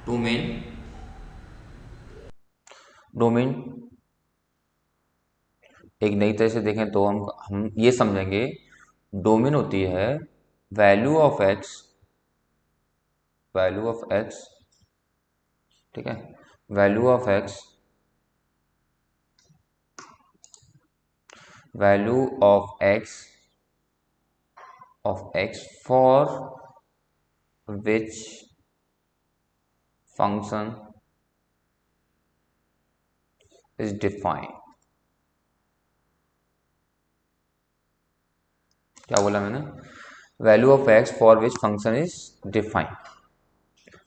Domain domain एक नई तरह से देखें तो हम ये समझेंगे। डोमेन होती है value of x, value of x, ठीक है, value of x, value of x for which function is defined. क्या बोला मैंने? Value of x for which function is defined.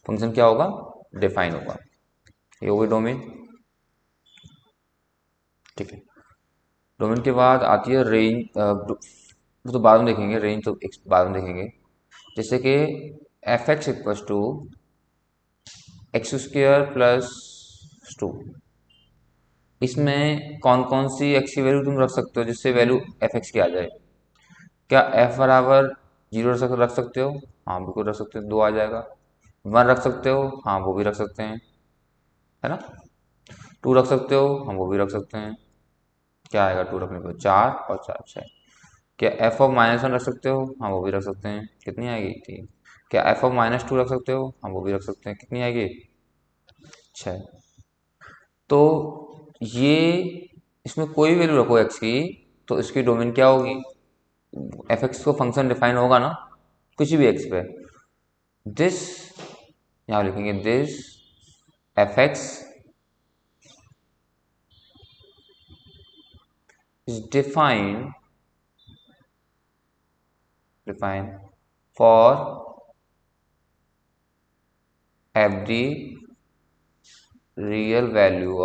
Function क्या होगा? डिफाइन होगा। ये होगी डोमेन, ठीक है। डोमेन के बाद आती है रेंज, वो तो बाद में देखेंगे, रेंज तो एक बाद में देखेंगे। जैसे कि F X equals to x square plus 2, इसमें कौन कौन सी एक्स की वैल्यू तुम रख सकते हो जिससे वैल्यू एफ एक्स की आ जाए? क्या एफ बराबर 0 रख सकते हो? हाँ बिल्कुल रख सकते हो, 2 आ जाएगा। 1 रख सकते हो? हाँ वो भी रख सकते हैं, है ना। 2 रख सकते हो? हाँ वो भी रख सकते हैं। क्या आएगा 2 रखने पर? 4 और 4 6। क्या एफ ऑफ -1 रख सकते हो? हाँ वो भी रख सकते हैं। कितनी आएगी? 3। क्या एफ ऑफ -2 रख सकते हो? हाँ वो भी रख सकते हैं। कितनी आएगी? 6। तो ये, इसमें कोई वैल्यू रखो एक्स की, तो इसकी डोमेन क्या होगी? एफ एक्स को फंक्शन डिफाइन होगा ना कुछ भी एक्स पे। दिस, यहाँ लिखेंगे this F x is define for every real value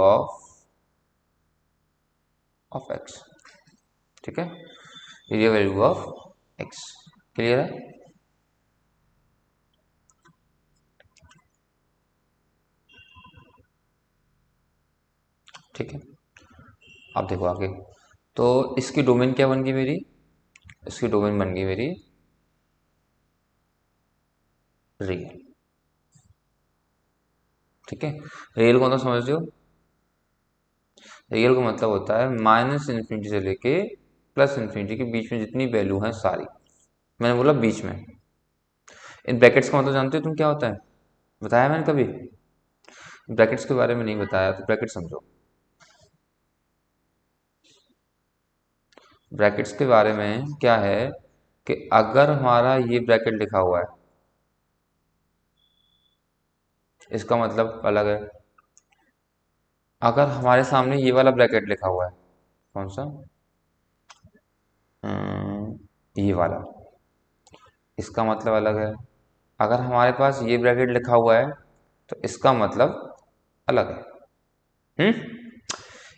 of x, ठीक है, real value of x. Clear है? ठीक है। अब देखो आगे, तो इसकी डोमेन क्या बन गई मेरी? इसकी डोमेन बन गई मेरी रियल, ठीक है। रियल को मतलब समझ रहे हो? रियल का मतलब होता है माइनस इन्फिनिटी से लेके प्लस इन्फिनिटी के बीच में जितनी वैल्यू है सारी। मैंने बोला बीच में। इन ब्रैकेट्स का मतलब जानते हो तुम क्या होता है? बताया मैंने कभी? ब्रैकेट्स के बारे में नहीं बताया तो ब्रैकेट समझो। ब्रैकेट्स के बारे में क्या है कि अगर हमारा ये ब्रैकेट लिखा हुआ है, इसका मतलब अलग है। अगर हमारे सामने ये वाला ब्रैकेट लिखा हुआ है, कौन सा? ये वाला, इसका मतलब अलग है। अगर हमारे पास ये ब्रैकेट लिखा हुआ है तो इसका मतलब अलग है।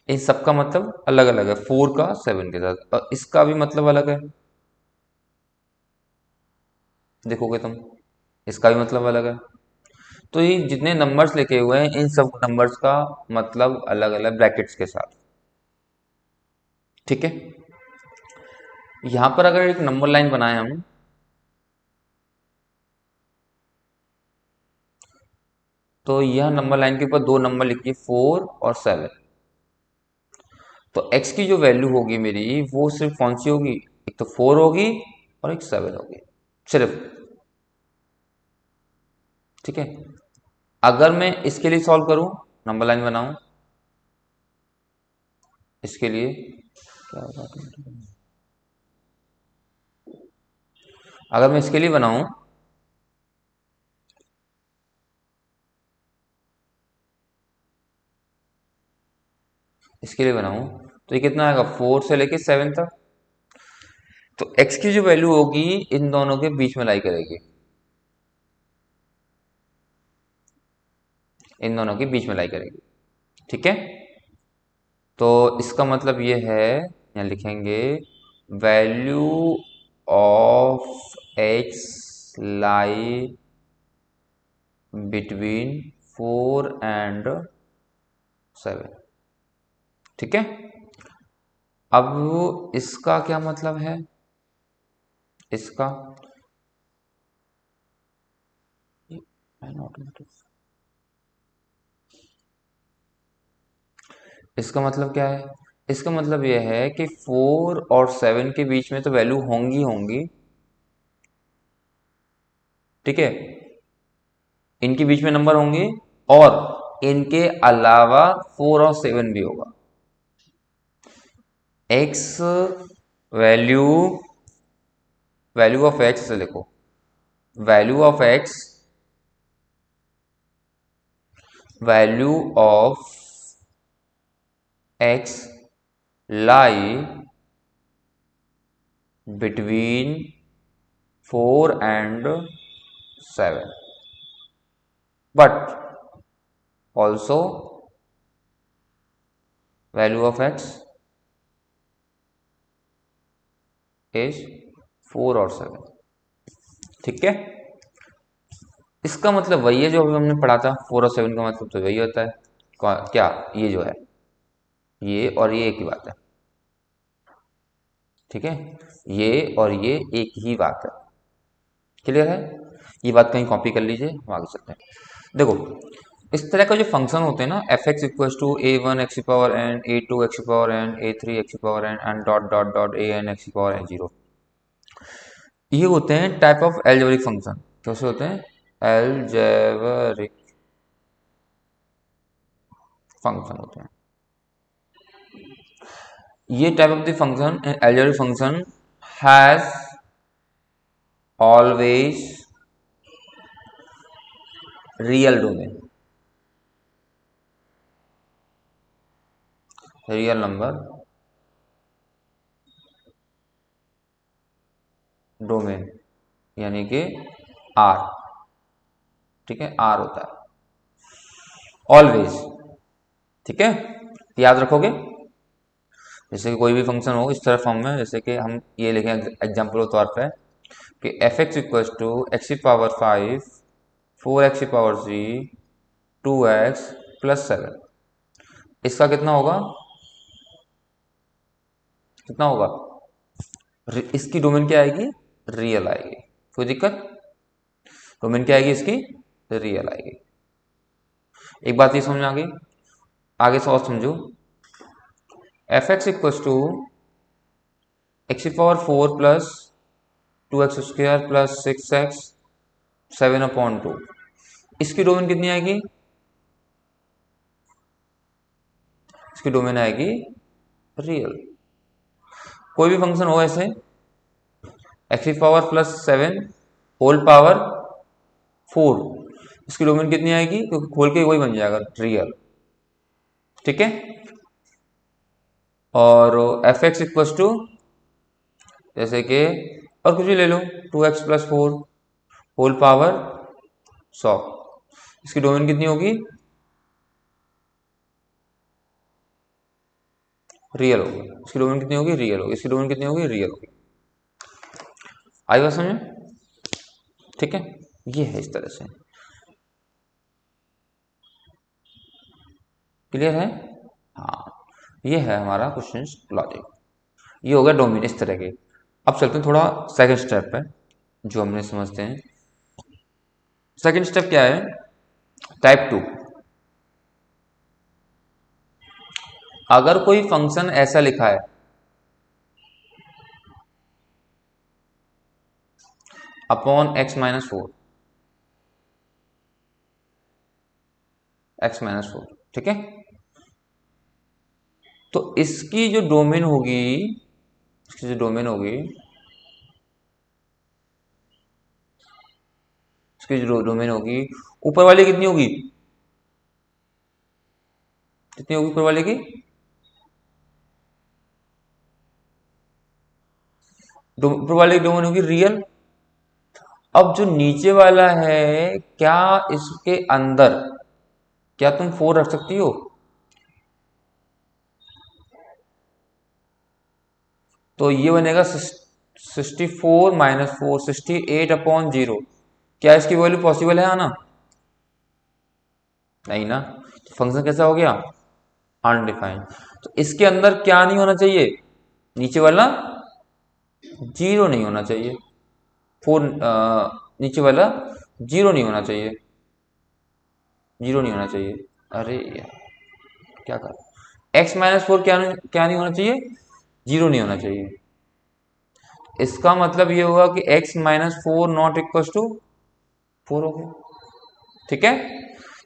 इन सब का मतलब अलग अलग है, 4 का 7 के साथ, और इसका भी मतलब अलग है। देखोगे तुम, इसका भी मतलब अलग है। तो ये जितने नंबर्स लिखे हुए हैं इन सब नंबर्स का मतलब अलग अलग ब्रैकेट्स के साथ, ठीक है। यहां पर अगर एक नंबर लाइन बनाए हम, तो यह नंबर लाइन के ऊपर दो नंबर लिखिए, 4 और 7। तो x की जो वैल्यू होगी मेरी वो सिर्फ कौन सी होगी? एक तो 4 होगी और एक 7 होगी, सिर्फ, ठीक है। अगर मैं इसके लिए सॉल्व करूं, नंबर लाइन बनाऊं इसके लिए, क्या होगा? अगर मैं इसके लिए बनाऊं, इसके लिए बनाऊं, तो ये कितना आएगा? 4 से लेके 7 तक। तो x की जो वैल्यू होगी इन दोनों के बीच में लाई करेगी, इन दोनों के बीच में लाई करेगी, ठीक है। तो इसका मतलब ये है, यहाँ लिखेंगे value of x lie between 4 and 7, ठीक है। अब इसका क्या मतलब है? इसका ऑटोमेटिक, इसका मतलब क्या है? इसका मतलब यह है कि 4 और 7 के बीच में तो वैल्यू होंगी होंगी, ठीक है, इनके बीच में नंबर होंगे, और इनके अलावा 4 और 7 भी होगा। X value value of x से लिखो, value of x lie between 4 and 7, but also value of x is 4 और 7, ठीक है। इसका मतलब वही है जो अभी हमने पढ़ा था, 4 और 7 का मतलब तो वही होता है। क्या ये जो है, ये और ये एक ही बात है, ठीक है, ये और ये एक ही बात है, क्लियर है। ये बात कहीं कॉपी कर लीजिए, हम आगे चलते हैं। देखो, इस तरह का जो फंक्शन होते हैं ना, F x equal to a1 x⁴n, a2 x⁴n, a3 x⁴n and dot dot dot an x⁴n0, ये होते हैं टाइप ऑफ एल्जेब्रिक फंक्शन। कैसे होते हैं? एल्जेब्रिक फंक्शन होते हैं। ये type of the function, algebraic function has always real domain, real number domain, यानी कि आर, ठीक है, आर होता है ऑलवेज, ठीक है, याद रखोगे। जैसे कि कोई भी फंक्शन हो इस तरह फॉर्म में, जैसे कि हम ये लिखें एग्जाम्पल के तौर पे कि F x equal to x⁵ 4x⁻3 2x+7, इसका कितना होगा, कितना होगा? इसकी डोमेन क्या आएगी? रियल आएगी। कोई दिक्कत? डोमेन क्या आएगी इसकी? रियल आएगी। एक बात ये समझ आ गई, आगे से और समझो। F x equal to x⁴ plus 2x² plus 6x 7/2, इसकी डोमेन कितनी आएगी? इसकी डोमेन आएगी रियल। कोई भी फंक्शन हो ऐसे, x⁴+7 होल पावर 4, इसकी डोमेन कितनी आएगी? क्योंकि खोल के वही बन जाएगा, रियल, ठीक है। और एफ एक्स इक्वल टू, जैसे कि और कुछ भी ले लो, 2x+4 होल पावर 100, इसकी डोमेन कितनी होगी? रियल होगी। इसकी डोमेन कितनी होगी? रियल होगी। इसकी डोमेन कितनी होगी? रियल होगी। आई बात समझ में? ठीक है, ये है इस तरह से, क्लियर है? हाँ, ये है हमारा क्वेश्चन लॉजिक। ये हो गया डोमेन इस तरह के। अब चलते हैं थोड़ा सेकंड स्टेप पे, जो हमने समझते हैं। सेकंड स्टेप क्या है? टाइप 2। अगर कोई फंक्शन ऐसा लिखा है, अपॉन x-4, x-4, ठीक है, तो इसकी जो डोमेन होगी, इसकी जो डोमेन होगी, इसकी जो डोमेन होगी, ऊपर वाली कितनी होगी? कितनी होगी ऊपर वाले की? ऊपर वाले की डोमेन होगी रियल। अब जो नीचे वाला है, क्या इसके अंदर, क्या तुम 4 रख सकती हो? तो ये बनेगा 64 - 4 68/0। क्या इसकी वैल्यू पॉसिबल है आना? नहीं ना। तो फंक्शन कैसा हो गया? अनडिफाइंड। तो इसके अंदर क्या नहीं होना चाहिए? नीचे वाला 0 नहीं होना चाहिए। 4, नीचे वाला 0 नहीं होना चाहिए, 0 नहीं होना चाहिए। अरे यार, क्या कर, x माइनस फोर क्या नहीं होना चाहिए, जीरो नहीं होना चाहिए। इसका मतलब ये हुआ कि x minus four not equal to four हो गया। ठीक है,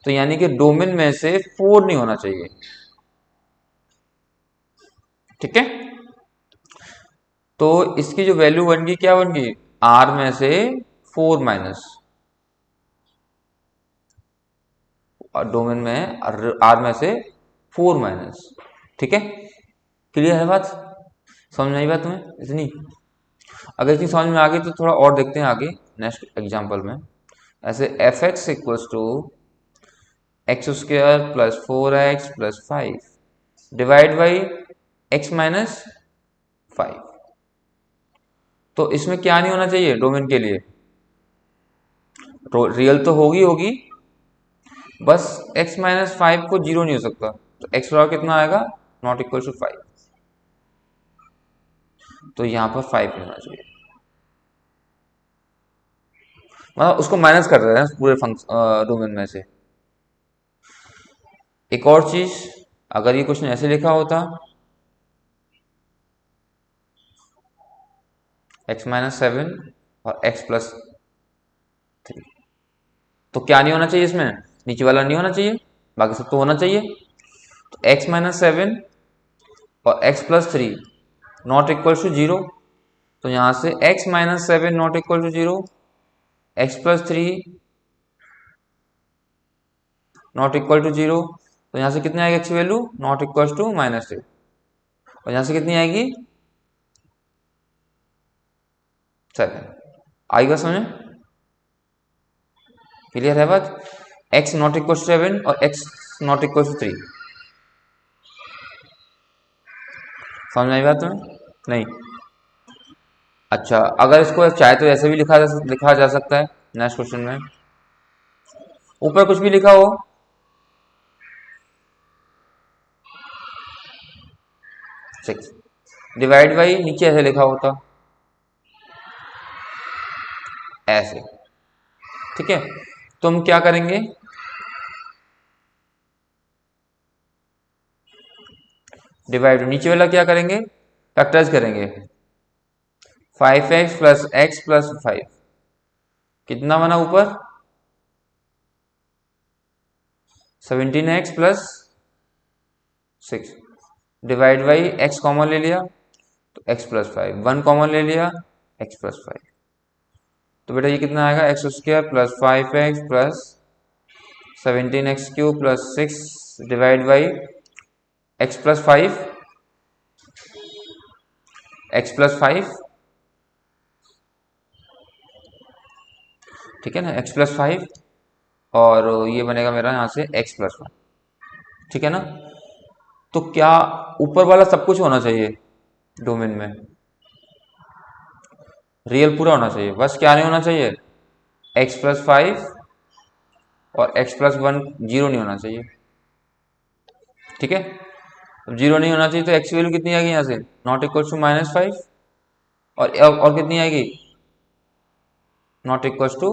तो यानी कि डोमेन में से फोर नहीं होना चाहिए। ठीक है, तो इसकी जो वैल्यू बन गई क्या बन गई, आर में से फोर माइनस, और डोमेन में आर में से फोर माइनस। ठीक है, क्लियर है बात, समझ में आई बात तुम्हें इतनी? अगर इतनी समझ में आ गई तो थोड़ा और देखते हैं आगे नेक्स्ट एग्जांपल में। ऐसे f x equals to x square plus four x plus five divide by x minus five. तो इसमें क्या नहीं होना चाहिए डोमेन के लिए, रियल तो होगी होगी, बस x माइनस फाइव को जीरो नहीं हो सकता। तो एक्स बराबर कितना आएगा, नॉट इक्वल टू फाइव, तो यहां पर फाइव नहीं होना चाहिए। मतलब उसको माइनस कर रहे हैं पूरे फंक्शन डोमेन में से। एक और चीज, अगर ये क्वेश्चन ऐसे लिखा होता x माइनस सेवन और x प्लस थ्री, तो क्या नहीं होना चाहिए इसमें, नीचे वाला नहीं होना चाहिए, बाकी सब तो होना चाहिए। तो x माइनस सेवन और x plus three not equal to zero, तो यहां से x minus seven not equal to zero, x plus three not equal to zero, तो यहां से कितनी आएगी x value, not equal to minus three, और यहां से कितनी आएगी, सेवन। आएगा समझ, क्लियर है बात? x not equal to seven और x not equal to three, समझ में आई बात तुम्हें नहीं? अच्छा, अगर इसको चाहे तो ऐसे भी लिखा जा सकता है नेक्स्ट क्वेश्चन में, ऊपर कुछ भी लिखा हो, सिक्स डिवाइड बाई नीचे ऐसे लिखा होता ऐसे। ठीक है, तो हम क्या करेंगे, डिवाइड नीचे वाला क्या करेंगे, फैक्टराइज करेंगे, फाइव एक्स प्लस फाइव, कितना बना ऊपर, seventeen x plus six, divide by x common ले लिया तो x plus five, one common ले लिया एक्स प्लस फाइव, तो बेटा ये कितना आएगा, x square plus five x plus seventeen x cube plus six divide by x plus five, x plus five, ठीक है ना, एक्स प्लस फाइव, और ये बनेगा मेरा यहाँ से एक्स प्लस वन। ठीक है ना, तो क्या ऊपर वाला सब कुछ होना चाहिए डोमेन में, रियल पूरा होना चाहिए, बस क्या नहीं होना चाहिए, एक्स प्लस फाइव और एक्स प्लस वन जीरो नहीं होना चाहिए। ठीक है, अब जीरो नहीं होना चाहिए तो एक्स वैल्यू कितनी आएगी यहाँ से, not equal to minus five, और कितनी आएगी, not equal to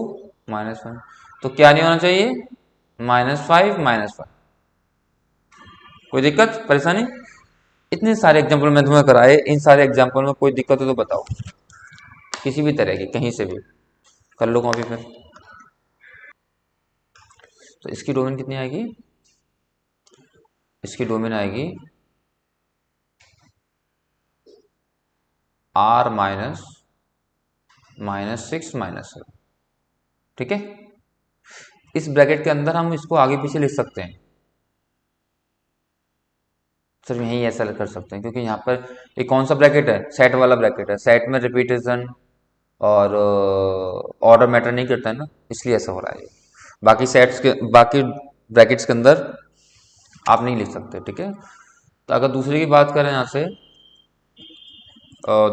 minus one, तो क्या नहीं होना चाहिए, माइनस फाइव माइनस वन। कोई दिक्कत परेशानी? इतने सारे एग्जाम्पल मैं तुम्हें कराए, इन सारे एग्जाम्पल में कोई दिक्कत हो तो बताओ, किसी भी तरह की कहीं से भी कर लो कॉपी फिर। तो इसकी डोमेन कितनी आएगी, इसकी डोमेन आएगी R minus minus six minus seven. ठीक है, इस ब्रैकेट के अंदर हम इसको आगे पीछे लिख सकते हैं, सिर्फ यही ऐसा कर सकते हैं, क्योंकि यहाँ पर ये कौन सा ब्रैकेट है, सेट वाला ब्रैकेट है, सेट में रिपीटेशन और ऑर्डर मैटर नहीं करता है ना, इसलिए ऐसा हो रहा है ये। बाकी सेट्स के बाकी ब्रैकेट्स के अंदर आप नहीं लिख सकते। ठीक है, तो अगर दूसरे की बात करें यहाँ से,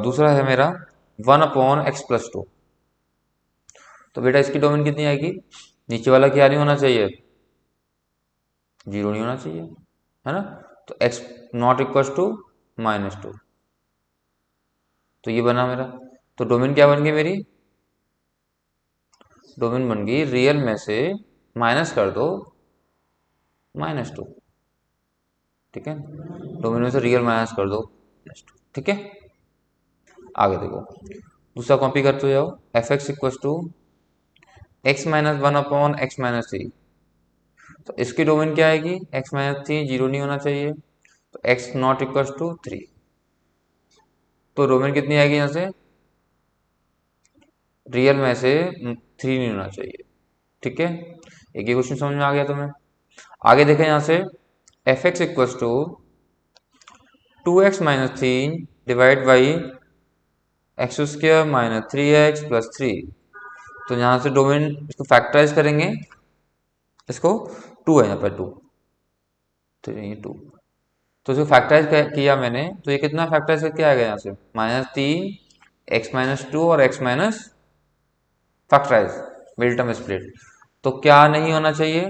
दूसरा है मेरा one upon x plus two, तो बेटा इसकी डोमेन कितनी आएगी, नीचे वाला क्या नहीं होना चाहिए, जीरो नहीं होना चाहिए, है ना, तो x not equal to minus two, तो ये बना मेरा, तो डोमेन क्या बन गई मेरी, डोमेन बन गई रियल में से माइनस कर दो माइनस टू। ठीक है, डोमेन में से रियल माइनस कर दो, ठीक है। आगे देखो, दूसरा कॉपी करते जाओ, f x equal to x minus one upon x minus three. तो इसकी डोमेन क्या आएगी, एक्स माइनस थ्री जीरो नहीं होना चाहिए, तो x not equal to three. तो डोमेन कितनी आएगी यहाँ से, रियल में से थ्री नहीं होना चाहिए, ठीक है। एक ही क्वेश्चन समझ में आ गया तुम्हें। आगे देखें यहाँ से, f x equal to two x minus three divide by x square minus three x plus three. तो यहाँ से डोमेन इसको फैक्टराइज करेंगे, इसको टू है यहाँ पर, टू थ्री टू। तो इसको फैक्टराइज किया मैंने, तो ये कितना फैक्टराइज करके आएगा यहाँ से, माइनस तीन एक्स माइनस टू और x minus factorize mid term split. तो क्या नहीं होना चाहिए,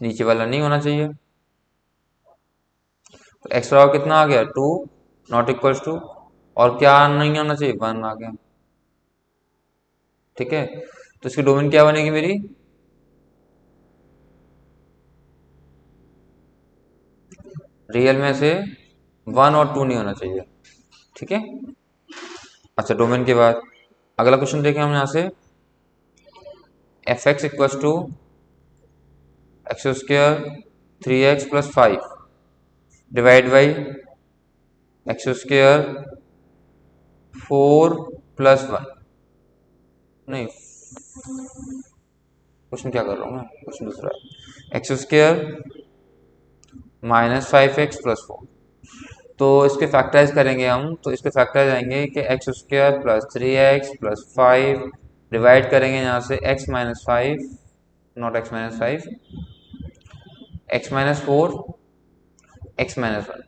नीचे वाला नहीं होना चाहिए। तो एक्स बराबर कितना आ गया, टू नॉट इक्वल टू, और क्या नहीं होना चाहिए, वन आ गया, ठीक है। तो इसकी डोमेन क्या बनेगी मेरी, रियल में से वन और टू नहीं होना चाहिए, ठीक है। अच्छा, डोमेन के बाद अगला क्वेश्चन देखें हम यहाँ से, f x equal to x square three x plus five divide by x square four plus one, नहीं क्वेश्चन क्या कर रहा हूँ मैं, क्वेश्चन दूसरा है, x square minus five x plus four. तो इसके फैक्टराइज करेंगे हम, तो इसके फैक्टराइज आएंगे कि x square plus three x plus five divide करेंगे यहाँ से x minus five, not x minus five, x minus four, x minus one.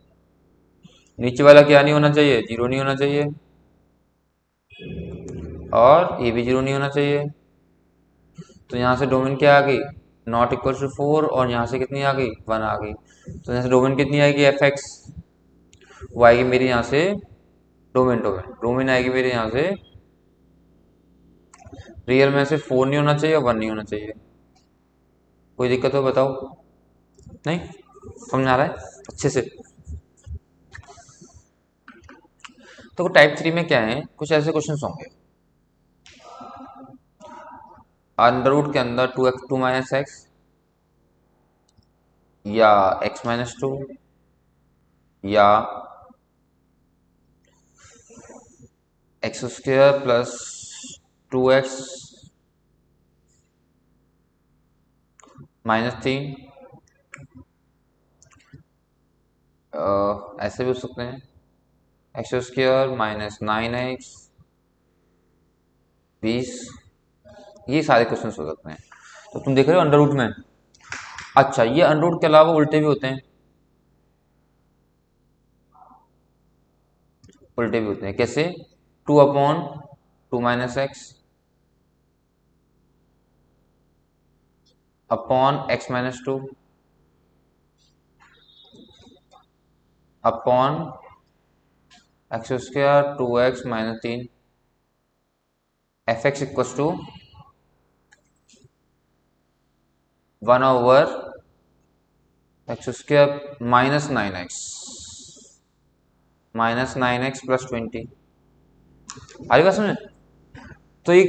नीचे वाला क्या नहीं होना चाहिए, जीरो नहीं होना चाहिए, और ये भी जीरो नहीं होना चाहिए। तो यहाँ से डोमेन क्या आ गई, नॉट इक्वल टू फोर, और यहाँ से कितनी आ गई, वन आ गई। तो यहाँ से डोमेन कितनी आएगी, एफ एक्स, वो आएगी मेरी यहाँ से डोमेन, डोमेन आएगी मेरे यहाँ से रियल में से फोर नहीं होना चाहिए और वन नहीं होना चाहिए। कोई दिक्कत हो बताओ, नहीं समझ आ रहा है अच्छे से। तो टाइप थ्री में क्या है, कुछ ऐसे क्वेश्चन होंगे, अंडर रूट के अंदर two x two minus x, या एक्स माइनस टू, या x square plus two x minus तीन, ऐसे भी हो सकते हैं, x square minus nine x बीस। ये सारे क्वेश्चन हो सकते हैं। तो तुम देख रहे हो अंडर रूट में। अच्छा, ये अंडर रूट के अलावा उल्टे भी होते हैं, उल्टे भी होते हैं कैसे, two upon two minus x upon x minus two upon x square two x minus तीन, f x equal to one over x square minus nine x plus twenty. आगे बात समझे। तो ये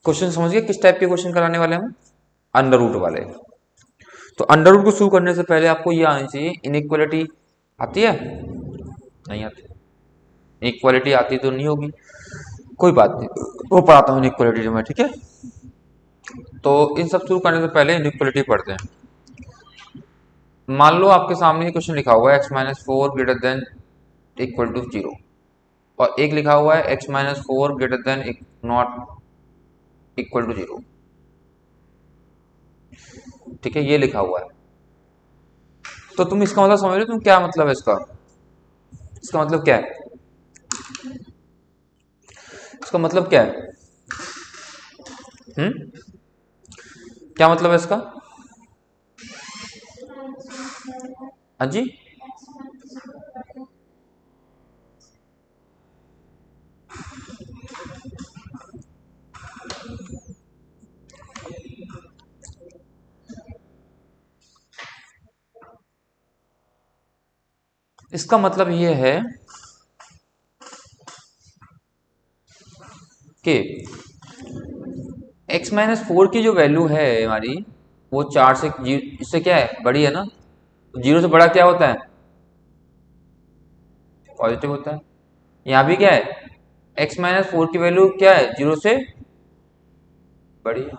क्वेश्चन समझिए किस टाइप के क्वेश्चन कराने वाले हम, अंडर रूट वाले। तो अंडर रूट को शुरू करने से पहले आपको ये आनी चाहिए, इनइक्वालिटी आती है, नहीं आती, इक्वालिटी आती तो नहीं होगी, कोई बात नहीं, वो पढ़ाता हूँ इनइक्वालिटी में, ठीक है। तो इन सब शुरू करने से पहले इनइक्वालिटी पढ़ते हैं। मान लो आपके सामने क्वेश्चन लिखा हुआ है x minus four greater than equal to zero, और एक लिखा हुआ है x minus four greater than not equal to zero, ठीक है, ये लिखा हुआ है। तो तुम इसका मतलब समझ रहे हो, तुम क्या मतलब है इसका, इसका मतलब क्या है, इसका मतलब क्या है, क्या मतलब है इसका, हाँ जी। इसका मतलब ये है कि x माइनस फोर की जो वैल्यू है हमारी, वो चार से इससे क्या है, बड़ी है ना। जीरो से बड़ा क्या होता है, पॉजिटिव होता है। यहाँ भी क्या है, x माइनस फोर की वैल्यू क्या है, जीरो से बड़ी है।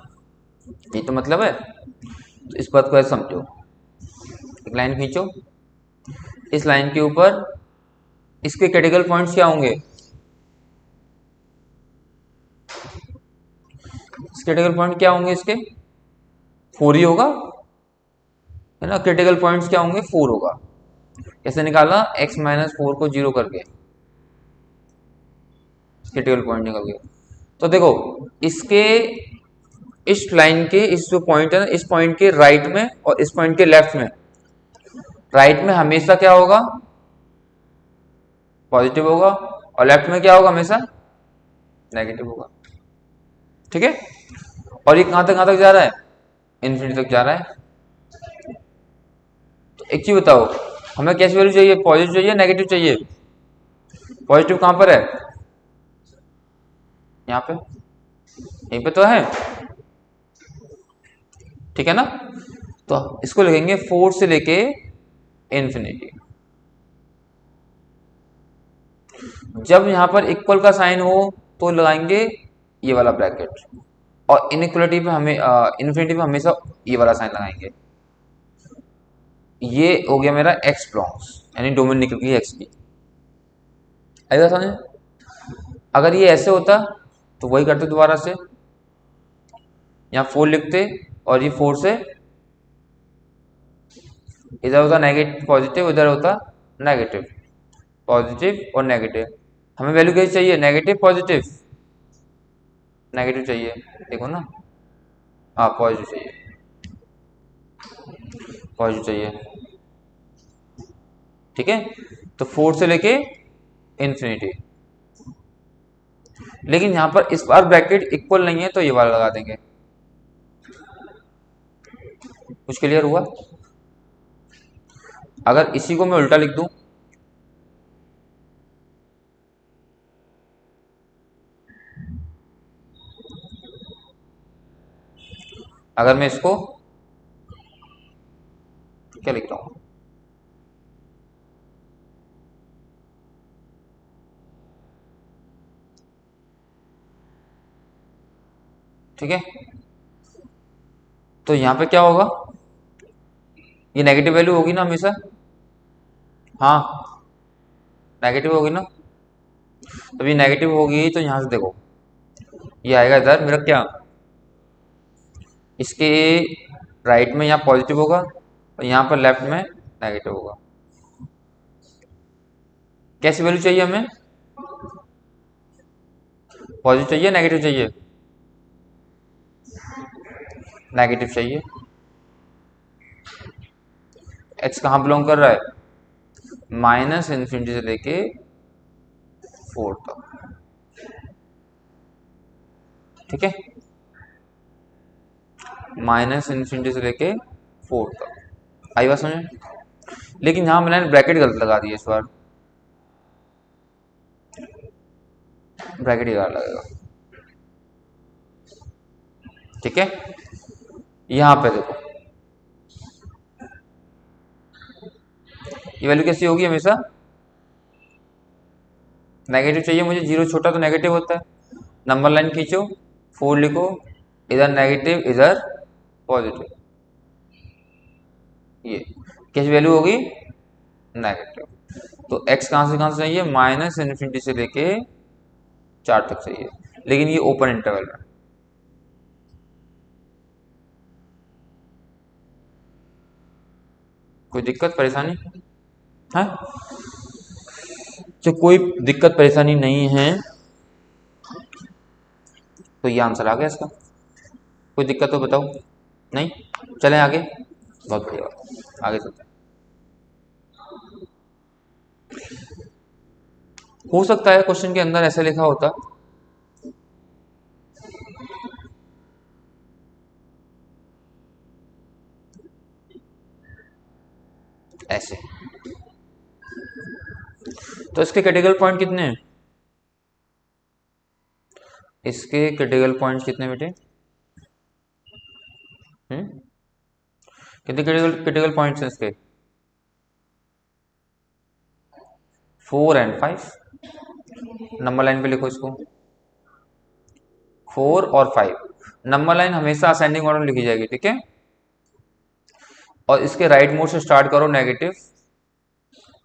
ये तो मतलब है। तो इस बात को ऐसे समझो, एक लाइन खींचो, इस लाइन के ऊपर इसके क्रिटिकल पॉइंट्स क्या होंगे, क्रिटिकल पॉइंट क्या होंगे इसके, फोर ही होगा, है ना। क्रिटिकल पॉइंट्स क्या होंगे, फोर होगा। कैसे निकाला, x माइनस फोर को जीरो करके क्रिटिकल पॉइंट निकल गया। तो देखो, इसके इस लाइन के इस जो पॉइंट है ना, इस पॉइंट के राइट में और इस पॉइंट के लेफ्ट में, राइट में हमेशा क्या होगा, पॉजिटिव होगा, और लेफ्ट में क्या होगा, हमेशा नेगेटिव होगा। ठीक है। और ये कहां तक जा रहा है, इन्फिनिटी तक जा रहा है। तो एक चीज बताओ, हमें कैसी वैल्यू चाहिए, पॉजिटिव चाहिए नेगेटिव चाहिए, पॉजिटिव कहां पर है, यहाँ पे, यहीं पे तो है। ठीक है ना। तो इसको लिखेंगे फोर से लेके इन्फिनिटी। जब यहां पर इक्वल का साइन हो तो लगाएंगे ये वाला ब्रैकेट, और इनइक्वलिटी पे हमें इन्फिनिटी पे हमेशा ये वाला साइन लगाएंगे। ये हो गया मेरा एक्स बिलोंग्स, यानी डोमेन निकल गई एक्स की। आएगा समझ। अगर ये ऐसे होता तो वही करते दोबारा से, यहाँ फोर लिखते और ये फोर से इधर होता नेगेटिव पॉजिटिव, इधर होता नेगेटिव पॉजिटिव और नेगेटिव। हमें वैल्यू कैसी चाहिए, नेगेटिव पॉजिटिव, नेगेटिव चाहिए, देखो ना। हाँ पॉजिटिव चाहिए, पॉजिटिव चाहिए। ठीक है। तो फोर से लेके इन्फिनिटी। लेकिन यहां पर इस बार ब्रैकेट इक्वल नहीं है तो ये वाला लगा देंगे। कुछ क्लियर हुआ। अगर इसी को मैं उल्टा लिख दूं, अगर मैं इसको क्या लिख रहा हूं, ठीक है। तो यहां पे क्या होगा, ये नेगेटिव वैल्यू होगी ना हमेशा। हाँ नेगेटिव होगी ना। तब ये नेगेटिव होगी तो यहां से देखो, ये आएगा इधर मेरा क्या, इसके राइट में यहाँ पॉजिटिव होगा और यहाँ पर लेफ्ट में नेगेटिव होगा। कैसी वैल्यू चाहिए हमें, पॉजिटिव चाहिए नेगेटिव चाहिए, नेगेटिव चाहिए। एक्स कहाँ बिलोंग कर रहा है, माइनस इन्फिनिटी से लेके फोर तक। ठीक है, माइनस इन्फिनिटी से लेके फोर तक। आई बात समझ। लेकिन यहाँ मैंने ब्रैकेट गलत लगा दिया इस बार, ब्रैकेट ही गलत लगेगा। ठीक है। यहाँ पे देखो, ये वैल्यू कैसी होगी, हमेशा नेगेटिव चाहिए मुझे, जीरो छोटा तो नेगेटिव होता है। नंबर लाइन खींचो, फोर लिखो, इधर नेगेटिव इधर पॉजिटिव, ये कैसी वैल्यू होगी, नेगेटिव। तो x कहाँ से चाहिए, माइनस इन्फिनिटी से लेके चार तक चाहिए, लेकिन ये ओपन इंटरवल में। कोई दिक्कत परेशानी है, जो कोई दिक्कत परेशानी नहीं है तो ये आंसर आ गया इसका। कोई दिक्कत तो बताओ, नहीं, चलें आगे। बहुत बढ़िया बात, आगे चलते हैं। हो सकता है क्वेश्चन के अंदर ऐसे लिखा होता, ऐसे तो इसके क्रिटिकल पॉइंट कितने हैं? इसके क्रिटिकल पॉइंट कितने बेटे? कितने क्रिटिकल क्रिटिकल पॉइंट्स हैं इसके? 4 एंड 5। नंबर लाइन पे लिखो इसको, 4 और 5। नंबर लाइन हमेशा असेंडिंग ऑर्डर में लिखी जाएगी, ठीक है। और इसके राइट मोड से स्टार्ट करो, नेगेटिव,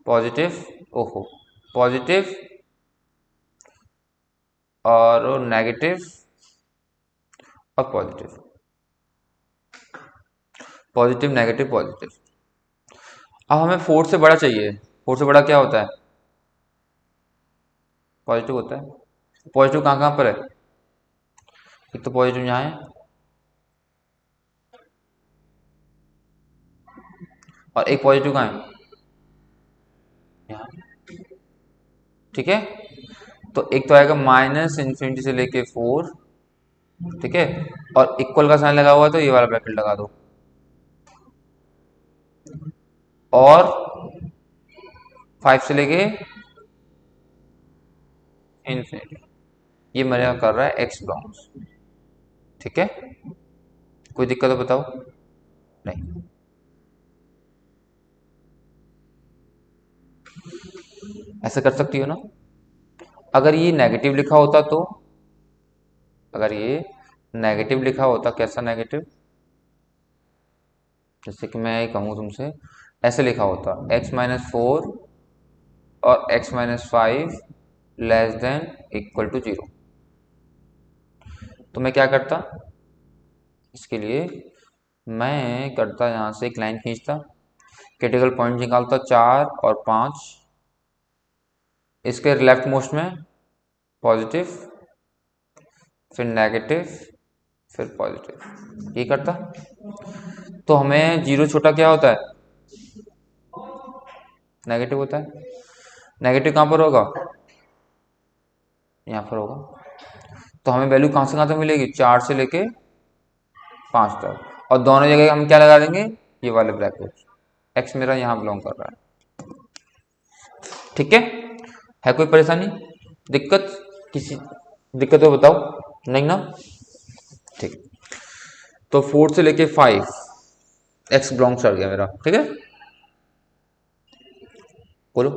पॉजिटिव, ओहो, पॉजिटिव और नेगेटिव और पॉजिटिव, पॉजिटिव नेगेटिव पॉजिटिव। अब हमें 4 से बड़ा चाहिए। 4 से बड़ा क्या होता है? पॉजिटिव होता है। पॉजिटिव कहाँ कहाँ पर है? एक तो पॉजिटिव यहाँ है और एक पॉजिटिव कहाँ है? यहाँ, ठीक है। तो एक तो आएगा माइनस इन्फिनिटी से लेके 4, ठीक है, और इक्वल का साइन लगा हुआ है तो ये वाला ब्रैकेट लगा दो, और 5 से लेके इन्फिनिटी, ये मेरा कर रहा है एक्स बिलोंग्स, ठीक है। कोई दिक्कत हो बताओ? नहीं। ऐसा कर सकती हो ना। अगर ये नेगेटिव लिखा होता तो, अगर ये नेगेटिव लिखा होता, कैसा नेगेटिव? जैसे कि मैं ये कहूँ तुमसे, ऐसे लिखा होता x-4 और x-5 less than equal to 0, तो मैं क्या करता? इसके लिए मैं करता यहाँ से एक लाइन खींचता, क्रिटिकल पॉइंट निकालता 4 और 5, इसके लेफ्ट मोस्ट में पॉजिटिव, फिर नेगेटिव, फिर पॉजिटिव, ये करता। तो हमें 0 छोटा क्या होता है? नेगेटिव होता है। नेगेटिव कहाँ पर होगा? यहाँ पर होगा। तो हमें वैल्यू कहाँ से मिलेगी? 4 से लेके 5 तक, और दोनों जगह हम क्या लगा देंगे? ये वाले ब्रैकेट। एक्स मेरा यहाँ बिलोंग कर रहा है, ठीक है कोई परेशानी, दिक्कत? किसी दिक्कत हो बताओ? नहीं ना, ठीक। तो 4 से लेके 5 एक्स बिलोंग्स कर गया मेरा, ठीक है। बोलो।